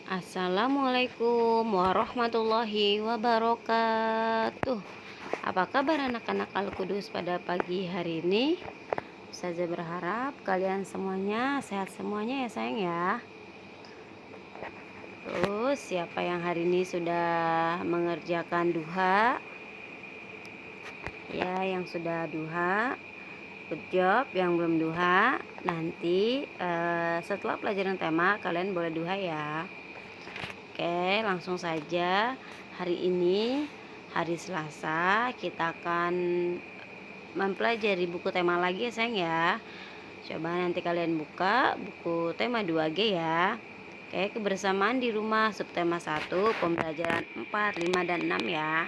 Assalamualaikum warahmatullahi wabarakatuh. Apa kabar anak-anak Al-Qudus pada pagi hari ini? Saya berharap kalian semuanya sehat semuanya ya sayang ya. Terus siapa yang hari ini sudah mengerjakan duha? Ya, yang sudah duha, good job. Yang belum duha, nanti setelah pelajaran tema kalian boleh duha ya. Oke, langsung saja. Hari ini hari Selasa, kita akan mempelajari buku tema lagi ya sayang ya. Coba nanti kalian buka buku tema 2G ya. Oke, kebersamaan di rumah subtema 1, pembelajaran 4, 5, dan 6 ya.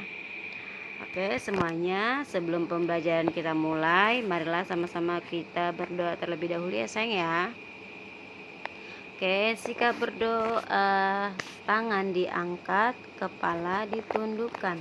Oke semuanya, sebelum pembelajaran kita mulai, marilah sama-sama kita berdoa terlebih dahulu ya sayang ya. Oke, sikap berdoa, tangan diangkat, kepala ditundukkan.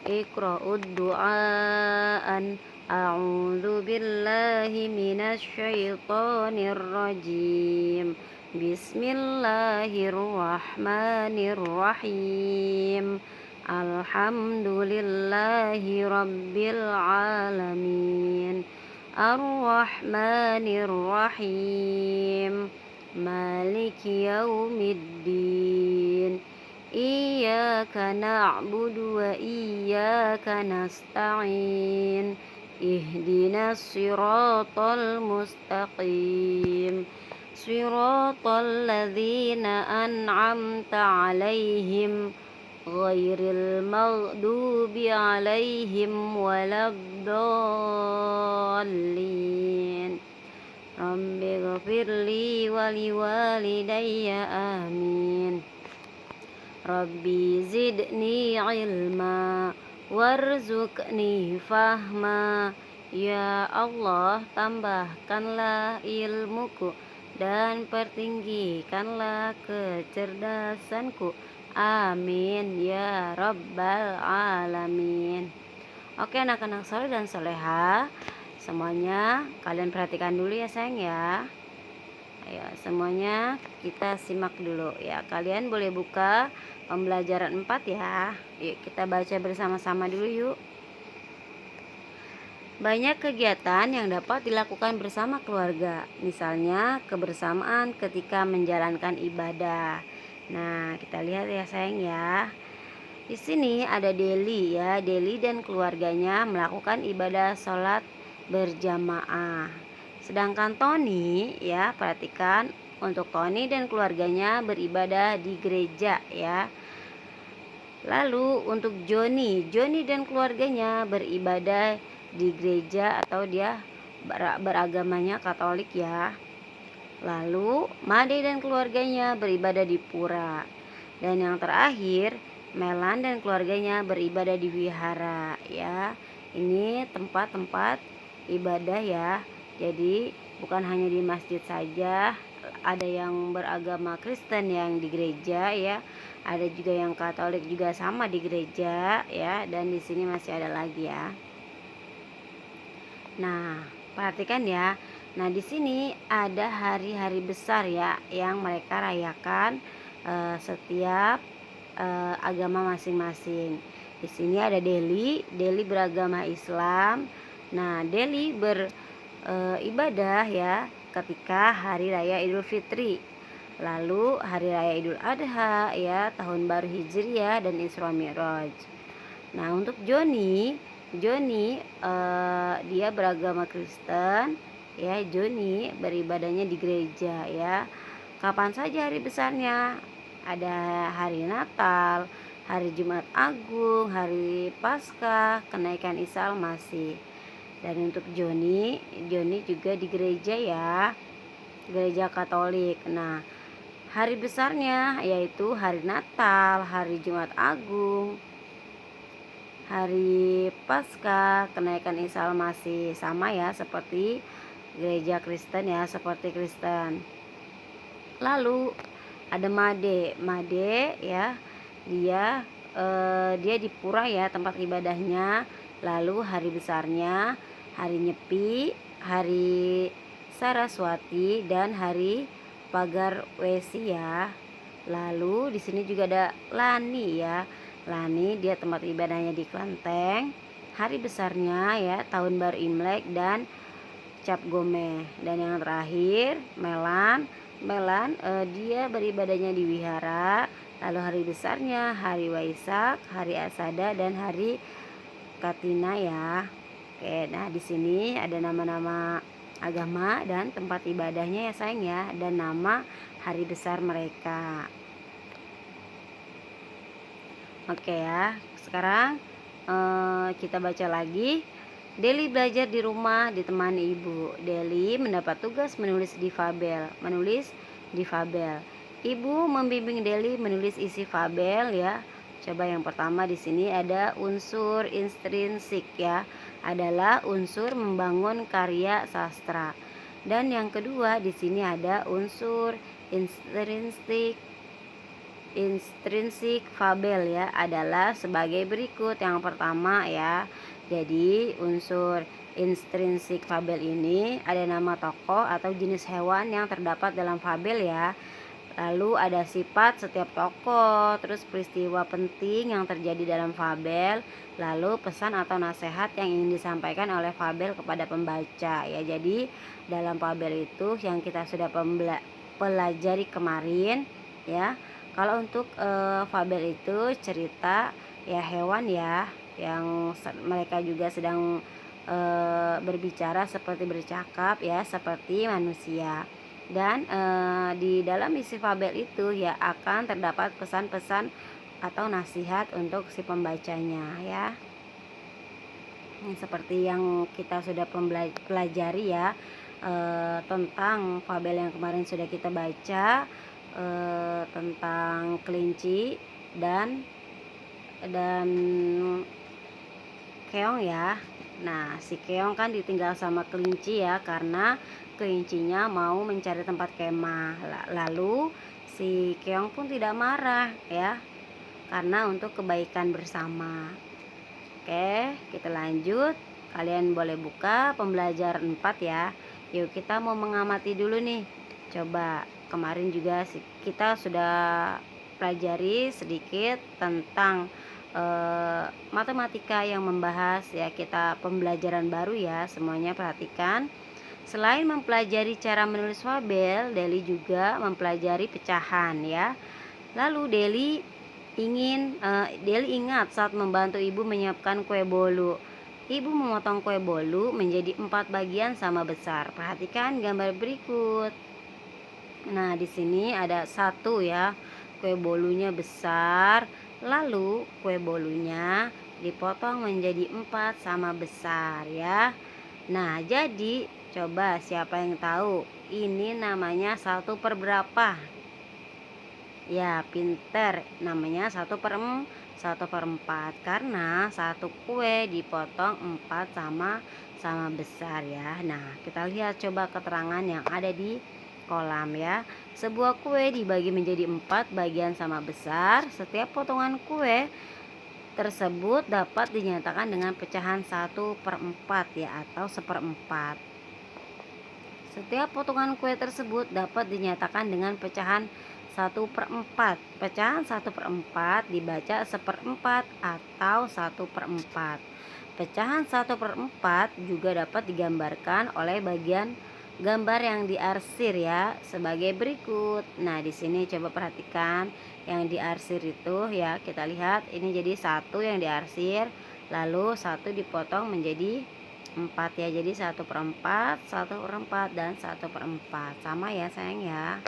Iqra'ud du'aan, a'udzu billahi minasyaitonir rajim. Bismillahirrahmanirrahim. Alhamdulillahi rabbil alamin. Ar-Rahmanir-Rahim. Maliki yaumiddin. Iyyaka na'budu wa iyyaka nasta'in. Ihdinas siratal mustaqim. Siratal ladzina an'amta 'alaihim ghairil maghdubi 'alaihim waladdallin. Rabbi ghafirli wali walidayya amin. Rabbi zidni ilma warzuqni fahma. Ya Allah, tambahkanlah ilmuku dan pertinggikanlah kecerdasanku. Amin ya rabbal alamin. Oke anak-anak soleh dan soleha, semuanya kalian perhatikan dulu ya sayang ya. Ayo semuanya kita simak dulu ya. Kalian boleh buka pembelajaran 4 ya. Yuk kita baca bersama-sama dulu yuk. Banyak kegiatan yang dapat dilakukan bersama keluarga. Misalnya kebersamaan ketika menjalankan ibadah. Nah kita lihat ya sayang ya. Di sini ada Deli ya. Deli dan keluarganya melakukan ibadah sholat berjamaah. Sedangkan Tony ya, perhatikan, untuk Tony dan keluarganya beribadah di gereja ya. Lalu untuk Joni dan keluarganya beribadah di gereja atau dia beragamanya Katolik ya. Lalu Made dan keluarganya beribadah di pura. Dan yang terakhir, Melan dan keluarganya beribadah di wihara ya. Ini tempat-tempat ibadah ya. Jadi bukan hanya di masjid saja, ada yang beragama Kristen yang di gereja ya. Ada juga yang Katolik juga sama di gereja ya, dan di sini masih ada lagi ya. Nah, perhatikan ya. Nah, di sini ada hari-hari besar ya yang mereka rayakan setiap agama masing-masing. Di sini ada Deli beragama Islam. Nah, Deli beribadah ya ketika hari raya Idul Fitri. Lalu hari raya Idul Adha ya, tahun baru Hijriah dan Isra Mi'raj. Nah, untuk Joni dia beragama Kristen ya. Joni beribadahnya di gereja ya. Kapan saja hari besarnya? Ada hari Natal, hari Jumat Agung, hari Paskah, kenaikan Isa Al-Masih. Dan untuk Joni juga di gereja ya, gereja Katolik. Nah, hari besarnya yaitu hari Natal, hari Jumat Agung, hari Paskah, kenaikan Isa Al-Masih, sama ya seperti gereja Kristen ya, seperti Kristen. Lalu ada Made ya, dia di pura ya tempat ibadahnya. Lalu hari besarnya hari Nyepi, hari Saraswati, dan hari Pagar Wesi ya. Lalu di sini juga ada Lani ya. Lani dia tempat ibadahnya di kelenteng. Hari besarnya ya tahun baru Imlek dan Cap Gomeh. Dan yang terakhir Melan. Melan dia beribadahnya di wihara. Lalu hari besarnya hari Waisak, hari Asada dan hari Katina ya. Oke, nah di sini ada nama-nama agama dan tempat ibadahnya ya sayang ya, dan nama hari besar mereka. Oke ya, sekarang kita baca lagi. Deli belajar di rumah ditemani ibu. Deli mendapat tugas menulis di fabel. Ibu membimbing Deli menulis isi fabel ya. Coba yang pertama di sini ada unsur intrinsik ya, adalah unsur membangun karya sastra. Dan yang kedua di sini ada unsur intrinsik fabel ya, adalah sebagai berikut. Yang pertama ya, jadi unsur intrinsik fabel ini ada nama tokoh atau jenis hewan yang terdapat dalam fabel ya. Lalu ada sifat setiap tokoh, terus peristiwa penting yang terjadi dalam fabel, lalu pesan atau nasihat yang ingin disampaikan oleh fabel kepada pembaca ya. Jadi dalam fabel itu yang kita sudah pelajari kemarin ya. Kalau untuk fabel itu cerita ya hewan ya, yang mereka juga sedang berbicara seperti bercakap ya, seperti manusia. Dan di dalam isi fabel itu ya akan terdapat pesan-pesan atau nasihat untuk si pembacanya ya. Seperti yang kita sudah pelajari ya, tentang fabel yang kemarin sudah kita baca, tentang kelinci dan keong ya. Nah, si keong kan ditinggal sama kelinci ya, karena kelincinya mau mencari tempat kemah. Lalu si keong pun tidak marah ya, karena untuk kebaikan bersama. Oke, kita lanjut. Kalian boleh buka pembelajaran 4 ya. Yuk kita mau mengamati dulu nih. Coba kemarin juga kita sudah pelajari sedikit tentang matematika yang membahas ya, kita pembelajaran baru ya, semuanya perhatikan. Selain mempelajari cara menulis fabel, Deli juga mempelajari pecahan ya. Lalu Deli ingat saat membantu ibu menyiapkan kue bolu. Ibu memotong kue bolu menjadi 4 bagian sama besar. Perhatikan gambar berikut. Nah, di sini ada satu ya, kue bolunya besar. Lalu kue bolunya dipotong menjadi 4 sama besar ya. Nah, jadi coba siapa yang tahu ini namanya 1 per berapa? Ya, pinter, namanya 1 per 4 karena satu kue dipotong 4 sama besar ya. Nah, kita lihat coba keterangan yang ada di kolam ya. Sebuah kue dibagi menjadi 4 bagian sama besar. Setiap potongan kue tersebut dapat dinyatakan dengan pecahan 1 per 4 ya, atau 1/4. Setiap potongan kue tersebut dapat dinyatakan dengan pecahan 1/4. Pecahan 1/4 dibaca 1/4 atau 1/4. Pecahan 1/4 juga dapat digambarkan oleh bagian gambar yang diarsir ya, sebagai berikut. Nah, di sini coba perhatikan yang diarsir itu ya, kita lihat ini jadi 1 yang diarsir, lalu 1 dipotong menjadi 4 ya. Jadi 1/4, 1/4 dan 1/4. Sama ya sayang ya.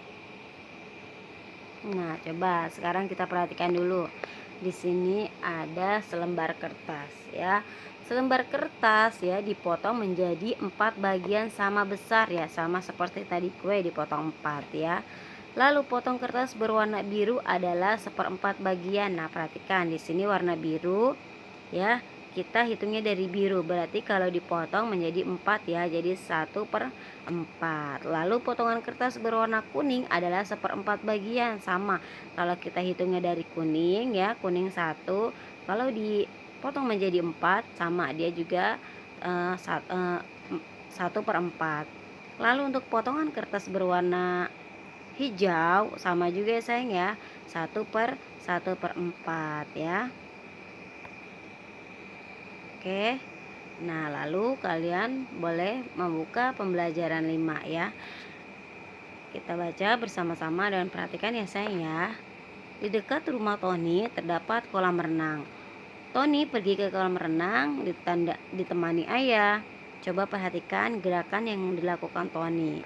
Nah, coba sekarang kita perhatikan dulu. Di sini ada selembar kertas ya. Selembar kertas ya dipotong menjadi 4 bagian sama besar ya, sama seperti tadi kue dipotong 4 ya. Lalu potong kertas berwarna biru adalah 1/4 bagian. Nah, perhatikan di sini warna biru ya. Kita hitungnya dari biru, berarti kalau dipotong menjadi 4 ya, jadi 1/4. Lalu potongan kertas berwarna kuning adalah 1/4 bagian, sama. Kalau kita hitungnya dari kuning ya, kuning 1, kalau dipotong menjadi 4 sama, dia juga 1/4. Lalu untuk potongan kertas berwarna hijau sama juga ya sayang ya, 1/1/4 ya. Oke. Nah, lalu kalian boleh membuka pembelajaran 5 ya. Kita baca bersama-sama dan perhatikan ya sayang ya. Di dekat rumah Tony terdapat kolam renang. Tony pergi ke kolam renang ditemani ayah. Coba perhatikan gerakan yang dilakukan Tony.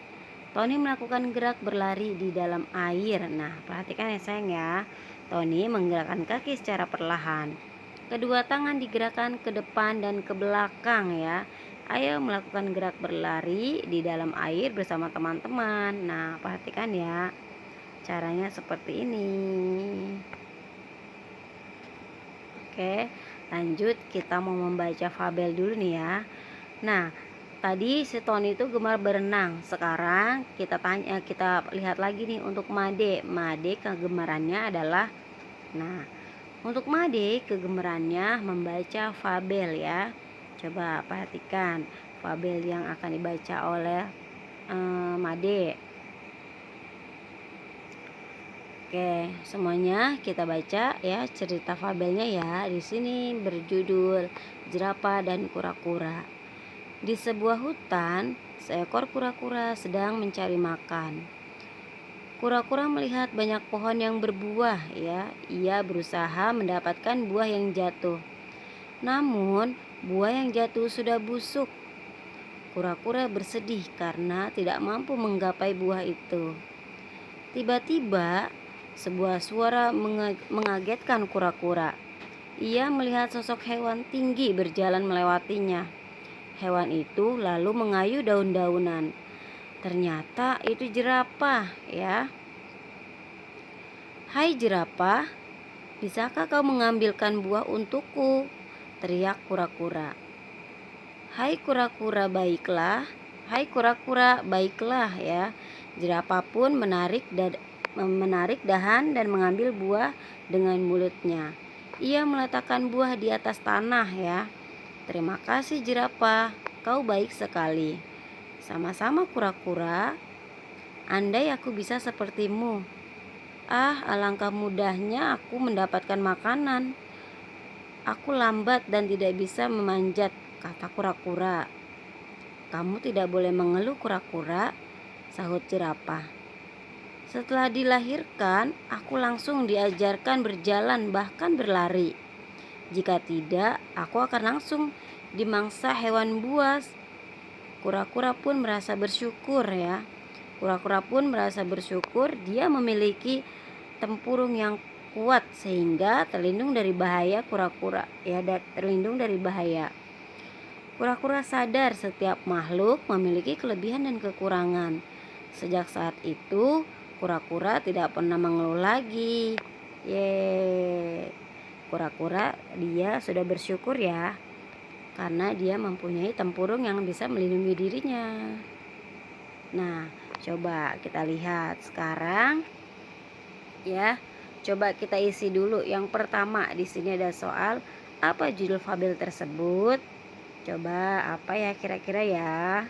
Tony melakukan gerak berlari di dalam air. Nah, perhatikan ya sayang ya. Tony menggerakkan kaki secara perlahan. Kedua tangan digerakkan ke depan dan ke belakang ya. Ayo melakukan gerak berlari di dalam air bersama teman-teman. Nah, perhatikan ya. Caranya seperti ini. Oke, lanjut kita mau membaca fabel dulu nih ya. Nah, tadi si Tony itu gemar berenang. Sekarang kita lihat lagi nih untuk Made. Made kegemarannya adalah, nah, untuk Made kegemarannya membaca fabel ya. Coba perhatikan fabel yang akan dibaca oleh Made. Oke, semuanya kita baca ya cerita fabelnya ya. Di sini berjudul Jerapah dan Kura-kura. Di sebuah hutan, seekor kura-kura sedang mencari makan. Kura-kura melihat banyak pohon yang berbuah ya. Ia berusaha mendapatkan buah yang jatuh. Namun, buah yang jatuh sudah busuk. Kura-kura bersedih karena tidak mampu menggapai buah itu. Tiba-tiba, sebuah suara mengagetkan kura-kura. Ia melihat sosok hewan tinggi berjalan melewatinya. Hewan itu lalu mengayuh daun-daunan. Ternyata itu jerapah ya. "Hai jerapah, bisakah kau mengambilkan buah untukku?" teriak kura-kura. "Hai kura-kura, baiklah. Hai kura-kura, baiklah ya." Jerapah pun menarik dahan dan mengambil buah dengan mulutnya. Ia meletakkan buah di atas tanah ya. "Terima kasih jerapah, kau baik sekali." "Sama-sama kura-kura. Andai aku bisa sepertimu." "Ah, alangkah mudahnya aku mendapatkan makanan. Aku lambat dan tidak bisa memanjat," kata kura-kura. "Kamu tidak boleh mengeluh kura-kura," sahut jerapah. "Setelah dilahirkan, aku langsung diajarkan berjalan bahkan berlari. Jika tidak, aku akan langsung dimangsa hewan buas." Kura-kura pun merasa bersyukur ya. Kura-kura pun merasa bersyukur dia memiliki tempurung yang kuat sehingga terlindung dari bahaya terlindung dari bahaya. Kura-kura sadar setiap makhluk memiliki kelebihan dan kekurangan. Sejak saat itu, kura-kura tidak pernah mengeluh lagi. Yeay. Kura-kura dia sudah bersyukur ya, karena dia mempunyai tempurung yang bisa melindungi dirinya. Nah, coba kita lihat sekarang ya. Coba kita isi dulu. Yang pertama di sini ada soal, apa judul fabel tersebut? Coba apa ya kira-kira ya?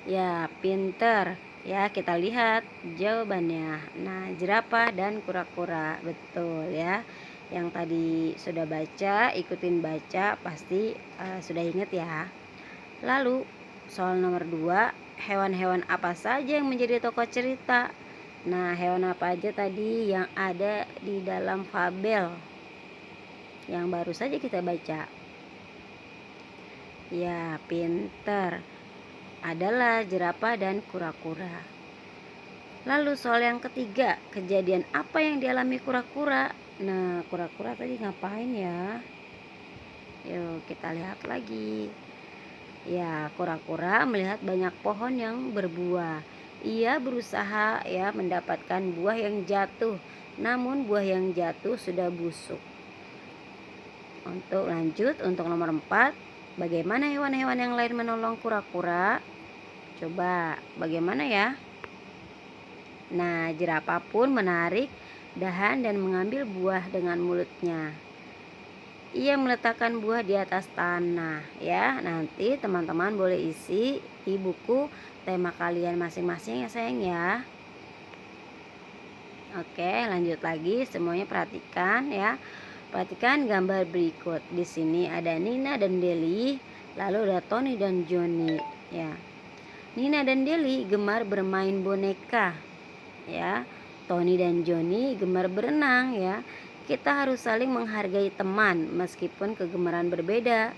Ya, pinter. Ya, kita lihat jawabannya. Nah, jerapah dan kura-kura. Betul ya. Yang tadi sudah baca, ikutin baca pasti sudah ingat ya. Lalu soal nomor 2, hewan-hewan apa saja yang menjadi tokoh cerita? Nah, hewan apa aja tadi yang ada di dalam fabel yang baru saja kita baca? Ya, pinter. Adalah jerapah dan kura-kura. Lalu soal yang ketiga, kejadian apa yang dialami kura-kura? Nah, kura-kura tadi ngapain ya? Yuk kita lihat lagi. Ya, kura-kura melihat banyak pohon yang berbuah. Ia berusaha ya mendapatkan buah yang jatuh. Namun buah yang jatuh sudah busuk. Untuk nomor 4, bagaimana hewan-hewan yang lain menolong kura-kura? Coba bagaimana ya? Nah, jerapah pun menarik dahan dan mengambil buah dengan mulutnya. Ia meletakkan buah di atas tanah ya. Nanti teman-teman boleh isi di buku tema kalian masing-masing ya sayang ya. Oke, lanjut lagi, semuanya perhatikan ya. Perhatikan gambar berikut. Di sini ada Nina dan Deli, lalu ada Tony dan Johnny ya. Nina dan Deli gemar bermain boneka ya. Tony dan Johnny gemar berenang ya. Kita harus saling menghargai teman meskipun kegemaran berbeda.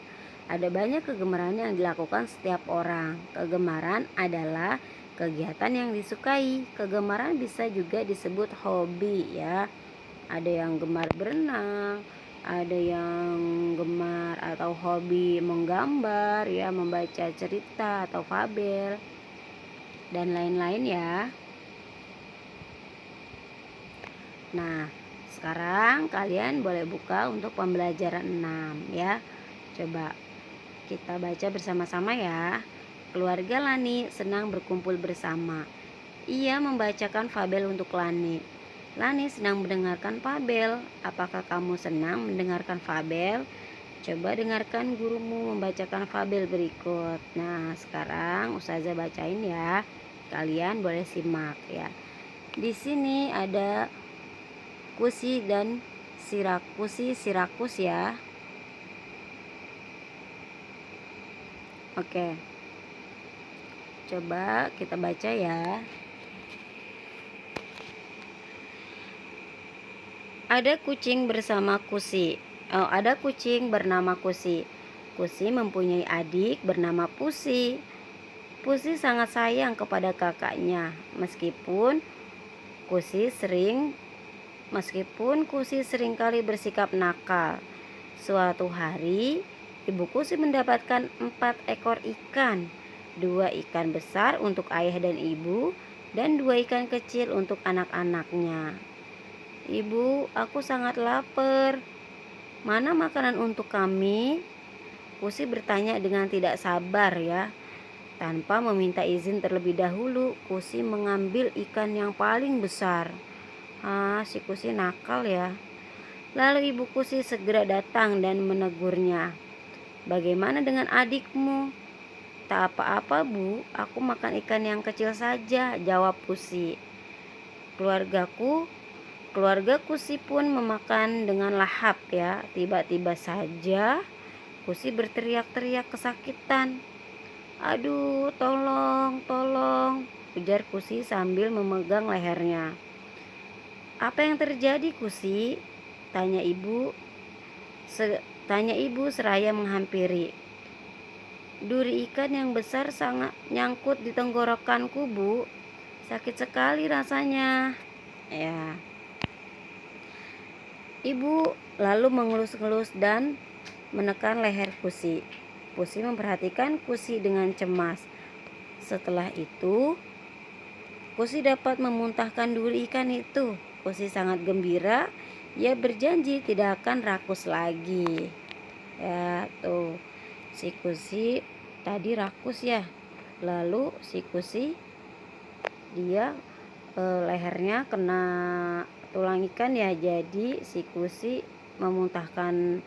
Ada banyak kegemaran yang dilakukan setiap orang. Kegemaran adalah kegiatan yang disukai. Kegemaran bisa juga disebut hobi ya. Ada yang gemar berenang, ada yang gemar atau hobi menggambar ya, membaca cerita atau fabel dan lain-lain ya. Nah, sekarang kalian boleh buka untuk pembelajaran 6 ya. Coba kita baca bersama-sama ya. Keluarga Lani senang berkumpul bersama. Ia membacakan fabel untuk Lani. Lani senang mendengarkan fabel. Apakah kamu senang mendengarkan fabel? Coba dengarkan gurumu membacakan fabel berikut. Nah, sekarang Ustazah bacain ya. Kalian boleh simak ya. Di sini ada Kusi dan Sirakus ya. Oke. Coba kita baca ya. Ada kucing bersama Kusi. Ada kucing bernama Kusi. Kusi mempunyai adik bernama Pusi. Pusi sangat sayang kepada kakaknya, meskipun Kusi seringkali bersikap nakal. Suatu hari, Ibu Kusi mendapatkan 4 ekor ikan. 2 ikan besar untuk ayah dan ibu, dan 2 ikan kecil untuk anak-anaknya. Ibu, aku sangat lapar. Mana makanan untuk kami? Kusi bertanya dengan tidak sabar ya. Tanpa meminta izin terlebih dahulu, Kusi mengambil ikan yang paling besar. Si Kusi nakal ya. Lalu ibu Kusi segera datang dan menegurnya. Bagaimana dengan adikmu? Tak apa-apa bu, aku makan ikan yang kecil saja, jawab Kusi. Keluarga Kusi pun memakan dengan lahap ya. Tiba-tiba saja Kusi berteriak-teriak kesakitan. Aduh, tolong, ujar Kusi sambil memegang lehernya. Apa yang terjadi Kusi? Tanya ibu seraya menghampiri. Duri ikan yang besar sangat nyangkut di tenggorokanku bu. Sakit sekali rasanya ya. Ibu lalu mengelus-ngelus dan menekan leher Kusi. Kusi memperhatikan Kusi dengan cemas. Setelah itu, Kusi dapat memuntahkan duri ikan itu. Kusi sangat gembira. Ia berjanji tidak akan rakus lagi. Ya, tuh. Si Kusi tadi rakus ya. Lalu si Kusi dia lehernya kena tulang ikan ya. Jadi si Kusi memuntahkan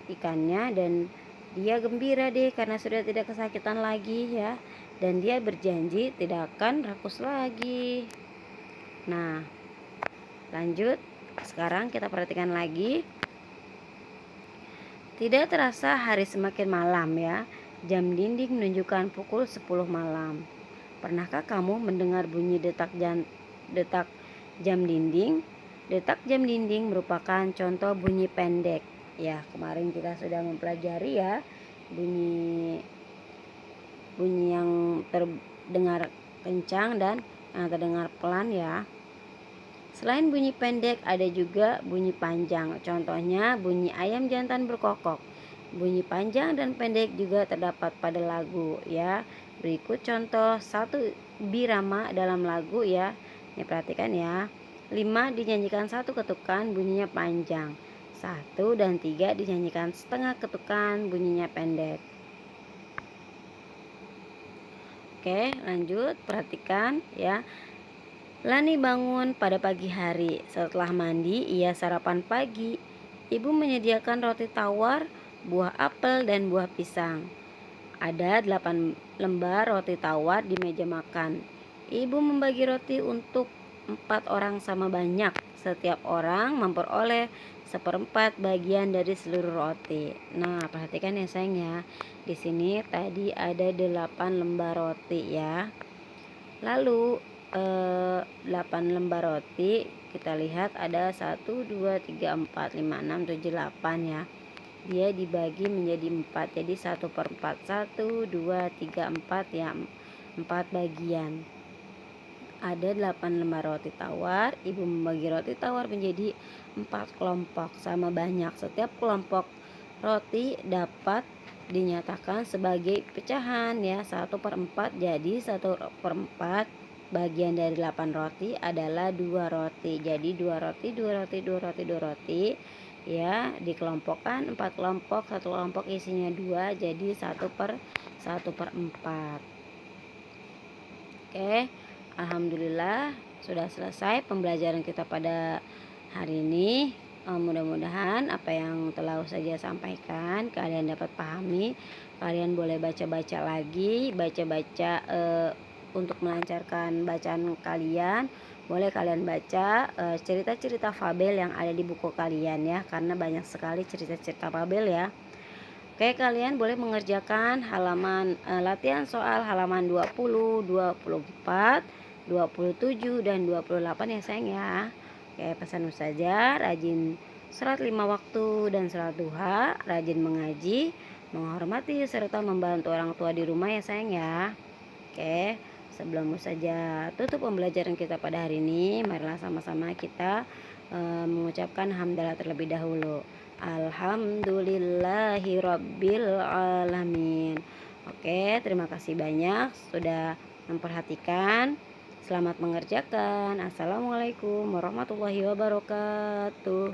ikannya dan dia gembira deh karena sudah tidak kesakitan lagi ya. Dan dia berjanji tidak akan rakus lagi. Nah, lanjut. Sekarang kita perhatikan lagi. Tidak terasa hari semakin malam ya. Jam dinding menunjukkan pukul 10 malam. Pernahkah kamu mendengar bunyi detak jam dinding? Detak jam dinding merupakan contoh bunyi pendek. Ya, kemarin kita sudah mempelajari ya bunyi yang terdengar kencang dan yang terdengar pelan ya. Selain bunyi pendek, ada juga bunyi panjang. Contohnya bunyi ayam jantan berkokok. Bunyi panjang dan pendek juga terdapat pada lagu ya. Berikut contoh satu birama dalam lagu ya. Ini perhatikan ya. 5 dinyanyikan 1 ketukan, bunyinya panjang. 1 dan 3 dinyanyikan setengah ketukan, bunyinya pendek. Oke, lanjut. Perhatikan ya. Lani bangun pada pagi hari. Setelah mandi, ia sarapan pagi. Ibu menyediakan roti tawar, buah apel, dan buah pisang. Ada 8 lembar roti tawar di meja makan. Ibu membagi roti untuk 4 orang sama banyak. Setiap orang memperoleh seperempat bagian dari seluruh roti. Nah, perhatikan ya sayang ya. Di sini tadi ada 8 lembar roti ya. Lalu 8 lembar roti kita lihat ada 1, 2, 3, 4, 5, 6, 7, 8 ya. Dia dibagi menjadi 4, jadi 1/4. 1, 2, 3, 4 ya, 4 bagian. Ada 8 lembar roti tawar. Ibu membagi roti tawar menjadi 4 kelompok sama banyak. Setiap kelompok roti dapat dinyatakan sebagai pecahan ya, 1/4. Jadi 1/4 bagian dari 8 roti adalah 2 roti. Jadi 2 roti, 2 roti, 2 roti, 2 roti ya, dikelompokkan 4 kelompok, satu kelompok isinya 2, jadi 1/4. Oke, alhamdulillah sudah selesai pembelajaran kita pada hari ini. Mudah-mudahan apa yang telah saya sampaikan kalian dapat pahami. Kalian boleh baca-baca lagi, baca-baca untuk melancarkan bacaan kalian. Boleh kalian baca cerita-cerita fabel yang ada di buku kalian ya, karena banyak sekali cerita-cerita fabel ya. Oke, kalian boleh mengerjakan halaman latihan soal halaman 20, 24, 27, dan 28 ya sayang ya. Oke, pesan saja rajin sholat 5 waktu dan sholat duha, rajin mengaji, menghormati serta membantu orang tua di rumah ya sayang ya. Oke, sebelum saja tutup pembelajaran kita pada hari ini, marilah sama-sama kita mengucapkan hamdalah terlebih dahulu. Alhamdulillahirabbil alamin. Oke, terima kasih banyak sudah memperhatikan. Selamat mengerjakan. Assalamualaikum warahmatullahi wabarakatuh.